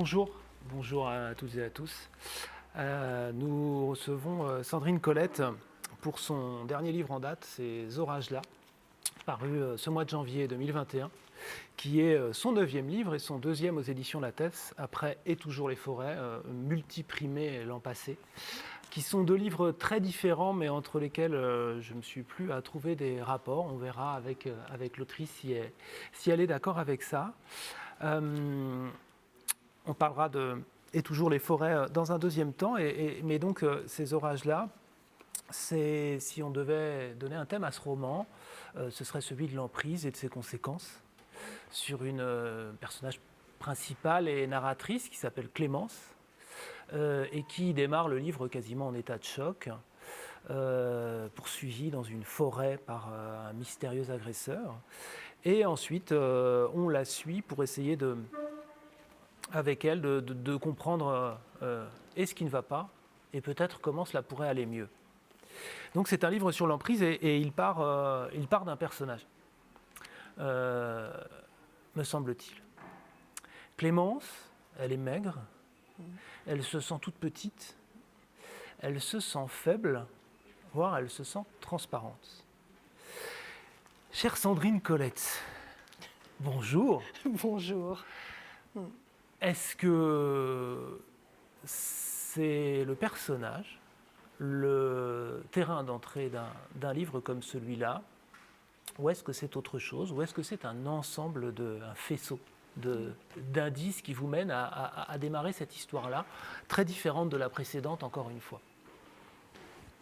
Bonjour à toutes et à tous. Nous recevons Sandrine Colette pour son dernier livre en date, Ces orages-là, paru ce mois de janvier 2021, qui est son 9e livre et son 2e aux éditions Lattès, après Et toujours les forêts, multiprimé l'an passé, qui sont 2 livres très différents, mais entre lesquels je ne me suis plus à trouver des rapports. On verra avec l'autrice si elle est d'accord avec ça. On parlera de Et toujours les forêts dans un deuxième temps, mais donc ces orages-là, si on devait donner un thème à ce roman, ce serait celui de l'emprise et de ses conséquences sur une personnage principale et narratrice qui s'appelle Clémence et qui démarre le livre quasiment en état de choc, poursuivie dans une forêt par un mystérieux agresseur. Et ensuite, on la suit pour essayer avec elle de comprendre ce qui ne va pas et peut-être comment cela pourrait aller mieux. Donc c'est un livre sur l'emprise et il part d'un personnage, me semble-t-il. Clémence, elle est maigre, elle se sent toute petite, elle se sent faible, voire elle se sent transparente. Chère Sandrine Colette, bonjour. Bonjour. Est-ce que c'est le personnage, le terrain d'entrée d'un livre comme celui-là, ou est-ce que c'est autre chose, ou est-ce que c'est un ensemble, un faisceau d'indices qui vous mène à démarrer cette histoire-là, très différente de la précédente, encore une fois?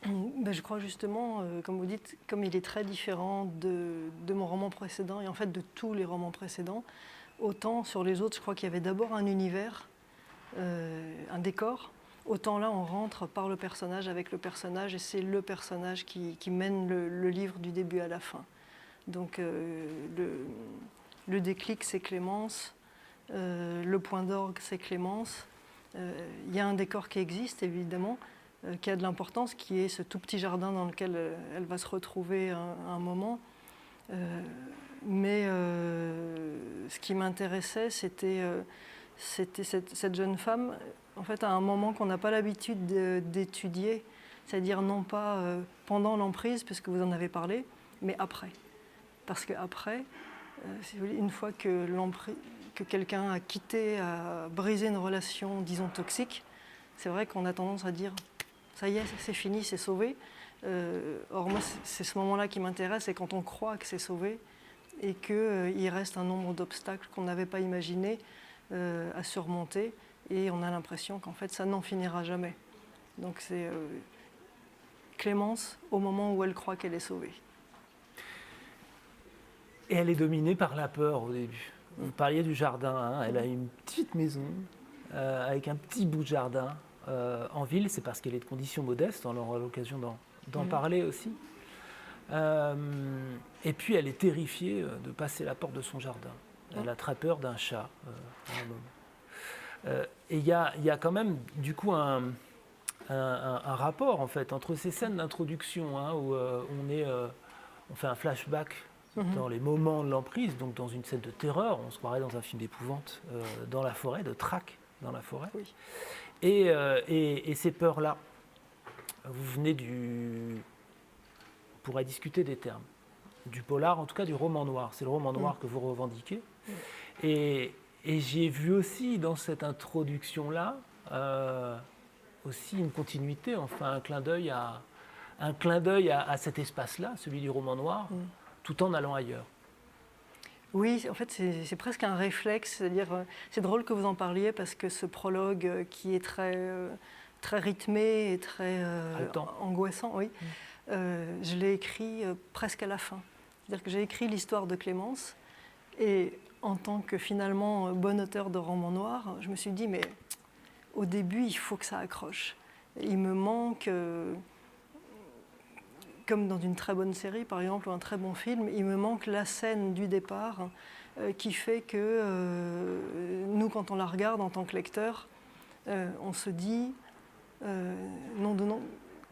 Je crois justement, comme vous dites, comme il est très différent de mon roman précédent, et en fait de tous les romans précédents, autant sur les autres, je crois qu'il y avait d'abord un univers, un décor, autant là on rentre par le personnage, avec le personnage, et c'est le personnage qui mène le livre du début à la fin. Donc le déclic, c'est Clémence, le point d'orgue, c'est Clémence. Il y a un décor qui existe, évidemment, qui a de l'importance, qui est ce tout petit jardin dans lequel elle va se retrouver à un moment. Mais ce qui m'intéressait, c'était cette jeune femme, en fait, à un moment qu'on n'a pas l'habitude d'étudier, c'est-à-dire non pas pendant l'emprise, puisque vous en avez parlé, mais après. Parce qu'après, une fois que quelqu'un a quitté, a brisé une relation, disons, toxique, c'est vrai qu'on a tendance à dire « ça y est, c'est fini, c'est sauvé ». Or, moi, c'est ce moment-là qui m'intéresse, c'est quand on croit que c'est sauvé et qu'il reste un nombre d'obstacles qu'on n'avait pas imaginés à surmonter, et on a l'impression qu'en fait, ça n'en finira jamais. Donc c'est Clémence au moment où elle croit qu'elle est sauvée. Et elle est dominée par la peur au début. Vous parliez du jardin, hein. Elle a une petite maison avec un petit bout de jardin en ville. C'est parce qu'elle est de conditions modestes, on aura l'occasion d'en parler aussi. Et puis elle est terrifiée de passer la porte de son jardin. Elle a très peur d'un chat à un moment. Et il y a quand même du coup un rapport en fait entre ces scènes d'introduction, hein, où on fait un flashback dans les moments de l'emprise, donc dans une scène de terreur, on se croirait dans un film d'épouvante, dans la forêt, de traque dans la forêt. Oui. Et ces peurs-là, vous venez on pourrait discuter des termes, du polar, en tout cas du roman noir. C'est le roman noir que vous revendiquez. Et j'ai vu aussi dans cette introduction-là aussi une continuité, enfin un clin d'œil à cet espace-là, celui du roman noir, tout en allant ailleurs. Oui, en fait, c'est presque un réflexe. C'est-à-dire, c'est drôle que vous en parliez parce que ce prologue qui est très rythmé et très angoissant, oui, je l'ai écrit presque à la fin. C'est-à-dire que j'ai écrit l'histoire de Clémence et en tant que finalement bon auteur de romans noirs, je me suis dit, mais au début, il faut que ça accroche. Il me manque... comme dans une très bonne série, par exemple, ou un très bon film, il me manque la scène du départ qui fait que nous, quand on la regarde en tant que lecteur, on se dit non de non,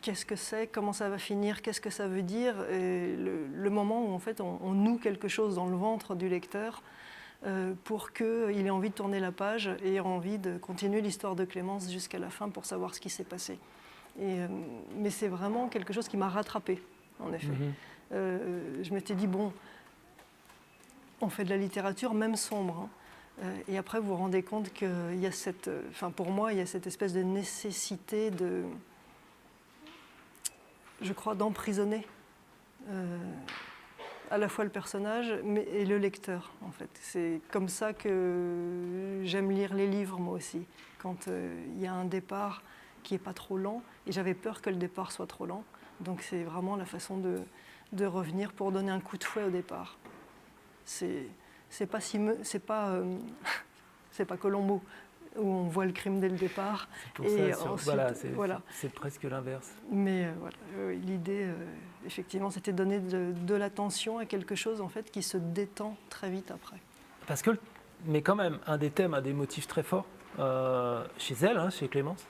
qu'est-ce que c'est, comment ça va finir, qu'est-ce que ça veut dire, et le moment où en fait on noue quelque chose dans le ventre du lecteur, pour qu'il ait envie de tourner la page et ait envie de continuer l'histoire de Clémence jusqu'à la fin pour savoir ce qui s'est passé. Mais c'est vraiment quelque chose qui m'a rattrapée, en effet. Je m'étais dit, bon, on fait de la littérature, même sombre, hein. Et après, vous vous rendez compte qu'il y a pour moi, il y a cette espèce de nécessité je crois, d'emprisonner à la fois le personnage et le lecteur, en fait. C'est comme ça que j'aime lire les livres, moi aussi. Quand il y a un départ qui n'est pas trop lent, et j'avais peur que le départ soit trop lent. Donc c'est vraiment la façon de revenir pour donner un coup de fouet au départ. C'est pas c'est pas Colombo où on voit le crime dès le départ. C'est pour ça, c'est presque l'inverse. Mais l'idée, effectivement, c'était de donner de l'attention à quelque chose en fait qui se détend très vite après. Mais quand même, un des thèmes, un des motifs très forts chez elle, hein, chez Clémence,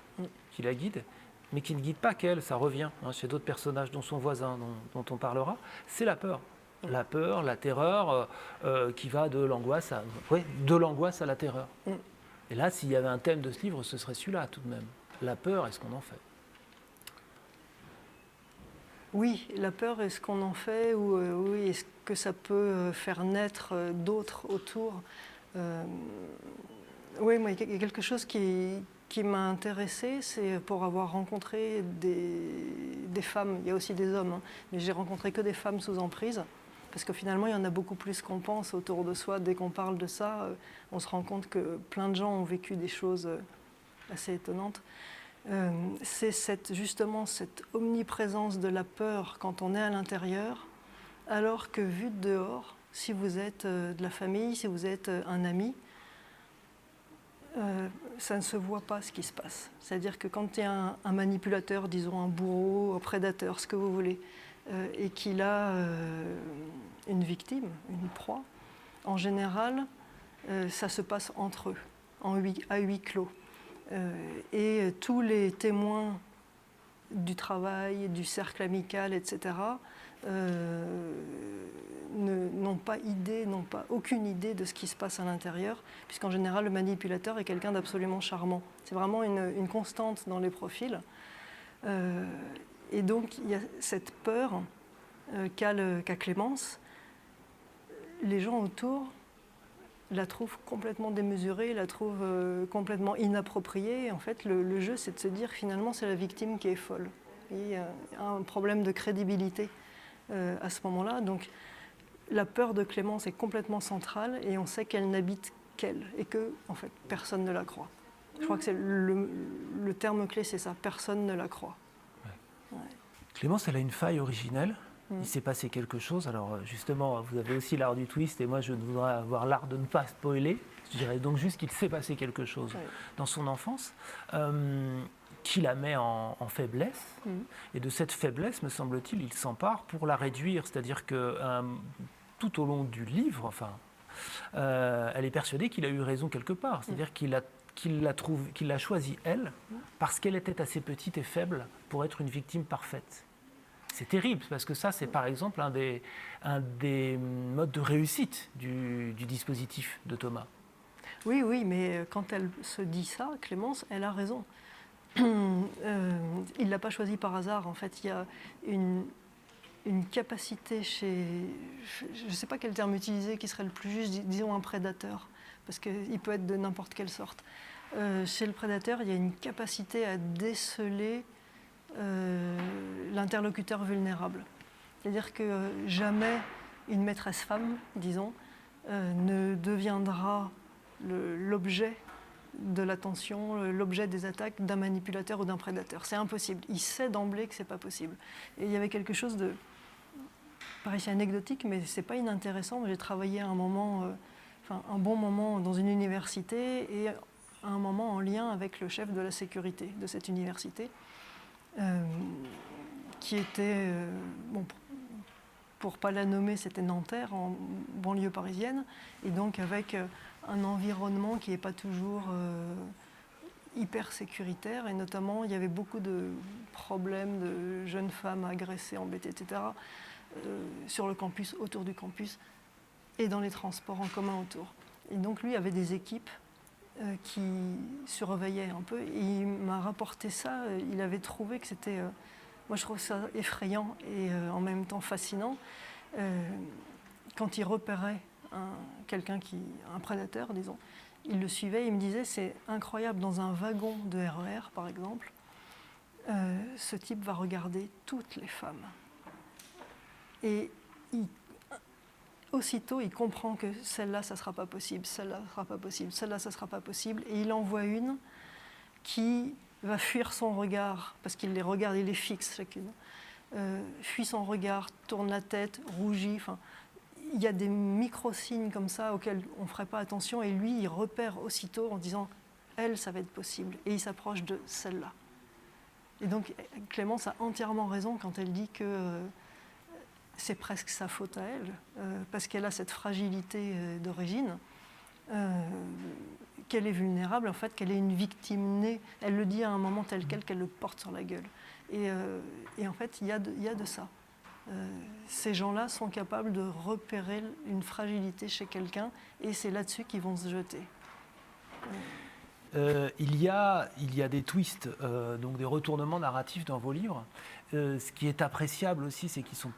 qui la guide, mais qui ne guide pas qu'elle, ça revient chez d'autres personnages, dont son voisin, dont on parlera, c'est la peur. La peur, la terreur, qui va de l'angoisse à la terreur. Et là, s'il y avait un thème de ce livre, ce serait celui-là tout de même. La peur, est-ce qu'on en fait ? Oui, la peur, est-ce qu'on en fait ou oui, est-ce que ça peut faire naître d'autres autour ? Oui, moi, il y a quelque chose qui m'a intéressée, c'est pour avoir rencontré des femmes, il y a aussi des hommes, hein, mais j'ai rencontré que des femmes sous emprise. Parce que finalement, il y en a beaucoup plus qu'on pense autour de soi. Dès qu'on parle de ça, on se rend compte que plein de gens ont vécu des choses assez étonnantes. C'est justement cette omniprésence de la peur quand on est à l'intérieur, alors que vu de dehors, si vous êtes de la famille, si vous êtes un ami, ça ne se voit pas ce qui se passe. C'est-à-dire que quand il y a un manipulateur, disons un bourreau, un prédateur, ce que vous voulez, et qu'il a une victime, une proie, en général, ça se passe entre eux, à huis clos. Et tous les témoins du travail, du cercle amical, etc., n'ont pas aucune idée de ce qui se passe à l'intérieur, puisqu'en général, le manipulateur est quelqu'un d'absolument charmant. C'est vraiment une constante dans les profils. Et donc, il y a cette peur qu'a Clémence. Les gens autour la trouvent complètement démesurée, la trouvent complètement inappropriée. En fait, le jeu, c'est de se dire, finalement, c'est la victime qui est folle. Il y a un problème de crédibilité à ce moment-là. Donc, la peur de Clémence est complètement centrale et on sait qu'elle n'habite qu'elle et que, en fait, personne ne la croit. Je crois que c'est le terme clé, c'est ça, personne ne la croit. Ouais. Clémence, elle a une faille originelle. Il s'est passé quelque chose. Alors justement, vous avez aussi l'art du twist et moi je voudrais avoir l'art de ne pas spoiler. Je dirais donc juste qu'il s'est passé quelque chose dans son enfance qui la met en faiblesse. Et de cette faiblesse, me semble-t-il, il s'empare pour la réduire. C'est-à-dire que tout au long du livre, elle est persuadée qu'il a eu raison quelque part. C'est-à-dire qu'il l'a choisie, elle, parce qu'elle était assez petite et faible pour être une victime parfaite. C'est terrible, parce que ça, c'est par exemple un des modes de réussite du dispositif de Thomas. Oui, mais quand elle se dit ça, Clémence, elle a raison. Il ne l'a pas choisi par hasard, en fait. Il y a une capacité chez... Je ne sais pas quel terme utiliser qui serait le plus juste, disons un prédateur, parce qu'il peut être de n'importe quelle sorte. Chez le prédateur, il y a une capacité à déceler l'interlocuteur vulnérable. C'est-à-dire que jamais une maîtresse femme, disons, ne deviendra l'objet de l'attention, l'objet des attaques d'un manipulateur ou d'un prédateur. C'est impossible. Il sait d'emblée que ce n'est pas possible. Et il y avait quelque chose de, pareil, c'est anecdotique, mais ce n'est pas inintéressant. J'ai travaillé un bon moment dans une université et un moment en lien avec le chef de la sécurité de cette université. Qui était, pour ne pas la nommer, c'était Nanterre, en banlieue parisienne, et donc avec un environnement qui n'est pas toujours hyper sécuritaire, et notamment il y avait beaucoup de problèmes de jeunes femmes agressées, embêtées, etc., sur le campus, autour du campus, et dans les transports en commun autour. Et donc lui avait des équipes qui surveillaient un peu. Et il m'a rapporté ça. Il avait trouvé que c'était... moi, je trouve ça effrayant et en même temps fascinant. Quand il repérait un prédateur, disons, il le suivait. Il me disait, c'est incroyable, dans un wagon de RER, par exemple, ce type va regarder toutes les femmes. Et aussitôt, il comprend que celle-là, ça ne sera pas possible, celle-là, ça ne sera pas possible, celle-là, ça ne sera pas possible. Et il en voit une qui va fuir son regard, parce qu'il les regarde, il les fixe chacune, fuit son regard, tourne la tête, rougit. Enfin, il y a des micro-signes comme ça auxquels on ne ferait pas attention. Et lui, il repère aussitôt en disant, elle, ça va être possible. Et il s'approche de celle-là. Et donc, Clémence a entièrement raison quand elle dit que c'est presque sa faute à elle, parce qu'elle a cette fragilité d'origine, qu'elle est vulnérable, en fait, qu'elle est une victime née. Elle le dit à un moment tel quel qu'elle le porte sur la gueule. Et en fait, il y a de ça. Ces gens-là sont capables de repérer une fragilité chez quelqu'un, et c'est là-dessus qu'ils vont se jeter. Il y a des twists, donc des retournements narratifs dans vos livres. Ce qui est appréciable aussi, c'est qu'ils sont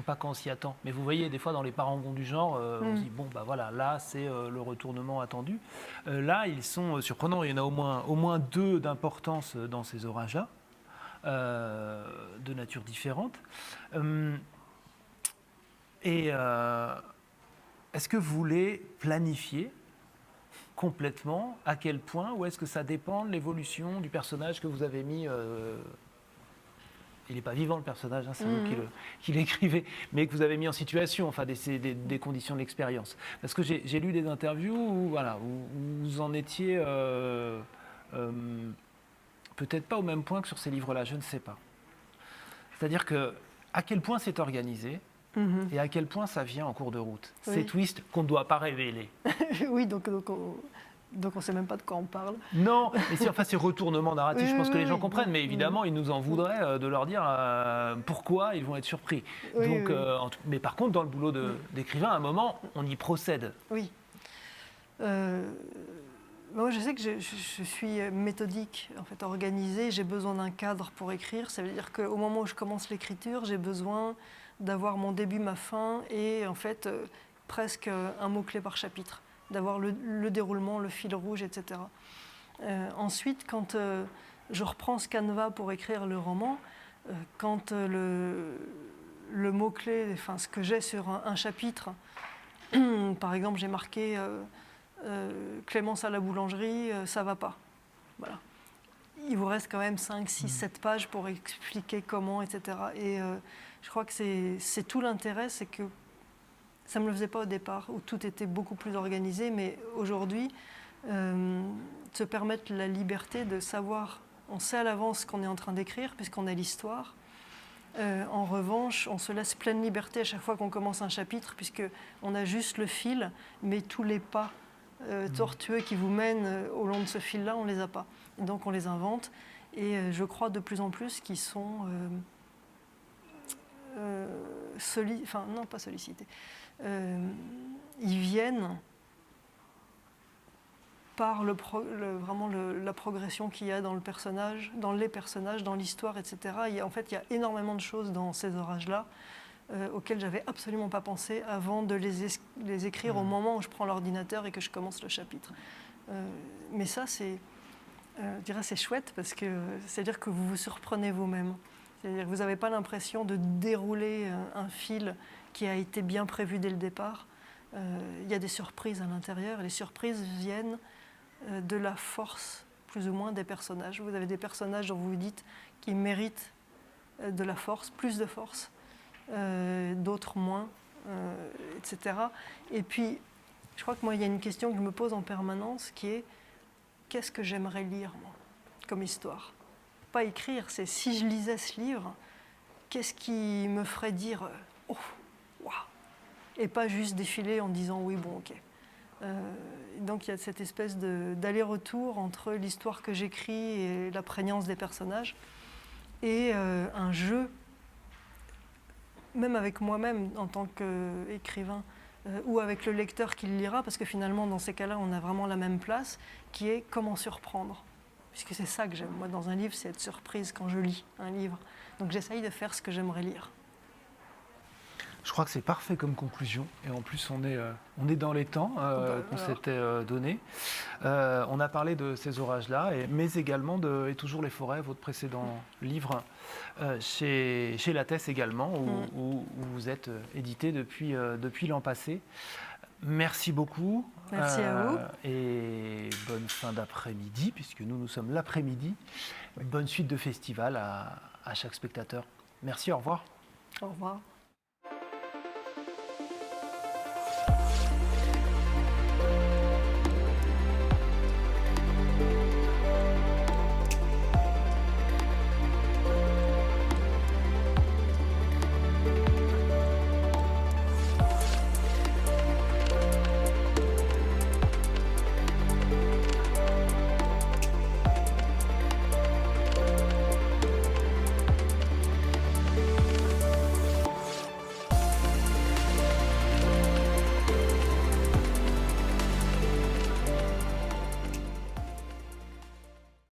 pas quand on s'y attend. Mais vous voyez, des fois, dans les parangons du genre, on se dit, bon, bah voilà, là, c'est le retournement attendu. Là, ils sont surprenants. Il y en a au moins 2 d'importance dans ces orages-là, de nature différente. Est-ce que vous voulez planifier complètement à quel point, ou est-ce que ça dépend de l'évolution du personnage que vous avez mis il n'est pas vivant, le personnage, hein, c'est vous qui l'écrivez, mais que vous avez mis en situation, enfin des conditions de l'expérience. Parce que j'ai lu des interviews où vous en étiez peut-être pas au même point que sur ces livres-là, je ne sais pas. C'est-à-dire à quel point c'est organisé et à quel point ça vient en cours de route. Oui. Ces twists qu'on ne doit pas révéler. Oui, donc on ne sait même pas de quoi on parle. Non, mais ces retournements narratifs, je pense que les gens comprennent, mais évidemment, ils nous en voudraient de leur dire pourquoi ils vont être surpris. Mais par contre, dans le boulot d'écrivain, à un moment, on y procède. Oui. Moi, je sais que je suis méthodique, en fait, organisée. J'ai besoin d'un cadre pour écrire. Ça veut dire qu'au moment où je commence l'écriture, j'ai besoin d'avoir mon début, ma fin, et en fait, presque un mot-clé par chapitre. D'avoir le déroulement, le fil rouge, etc. Ensuite, quand je reprends ce canevas pour écrire le roman, quand le mot-clé, enfin ce que j'ai sur un chapitre, par exemple, j'ai marqué Clémence à la boulangerie, ça va pas. Voilà. Il vous reste quand même 5, 6, 7 pages pour expliquer comment, etc. Et je crois que c'est tout l'intérêt, c'est que ça ne me le faisait pas au départ, où tout était beaucoup plus organisé, mais aujourd'hui, se permettre la liberté de savoir, on sait à l'avance ce qu'on est en train d'écrire, puisqu'on a l'histoire. En revanche, on se laisse pleine liberté à chaque fois qu'on commence un chapitre, puisqu'on a juste le fil, mais tous les pas tortueux qui vous mènent au long de ce fil-là, on ne les a pas. Et donc on les invente, et je crois de plus en plus qu'ils sont... enfin, non, pas sollicités. Ils viennent par vraiment la progression qu'il y a dans le personnage, dans les personnages, dans l'histoire, etc. En fait, il y a énormément de choses dans ces orages-là auxquelles j'avais absolument pas pensé avant de les écrire au moment où je prends l'ordinateur et que je commence le chapitre. Mais ça, je dirais, c'est chouette parce que c'est-à-dire que vous vous surprenez vous-même. C'est-à-dire que vous n'avez pas l'impression de dérouler un fil qui a été bien prévu dès le départ. Il y a des surprises à l'intérieur. Les surprises viennent de la force, plus ou moins, des personnages. Vous avez des personnages dont vous vous dites qu'ils méritent de la force, plus de force, d'autres moins, etc. Et puis, je crois que moi, il y a une question que je me pose en permanence qui est qu'est-ce que j'aimerais lire, moi, comme histoire ? Pas écrire, c'est si je lisais ce livre, qu'est-ce qui me ferait dire oh, waouh, et pas juste défiler en disant oui, bon, ok. Donc il y a cette espèce d'aller-retour entre l'histoire que j'écris et la prégnance des personnages, et un jeu, même avec moi-même en tant qu'écrivain, ou avec le lecteur qui le lira, parce que finalement, dans ces cas-là, on a vraiment la même place, qui est comment surprendre. Puisque c'est ça que j'aime, moi, dans un livre, c'est être surprise quand je lis un livre. Donc j'essaye de faire ce que j'aimerais lire. Je crois que c'est parfait comme conclusion. Et en plus, on est dans les temps qu'on s'était donnés. On a parlé de ces orages-là, mais également de Et toujours les forêts, votre précédent livre, chez Lattès également, où vous êtes édité depuis l'an passé. Merci beaucoup. Merci à vous. Et bonne fin d'après-midi, puisque nous sommes l'après-midi. Bonne suite de festival à chaque spectateur. Merci, au revoir. Au revoir.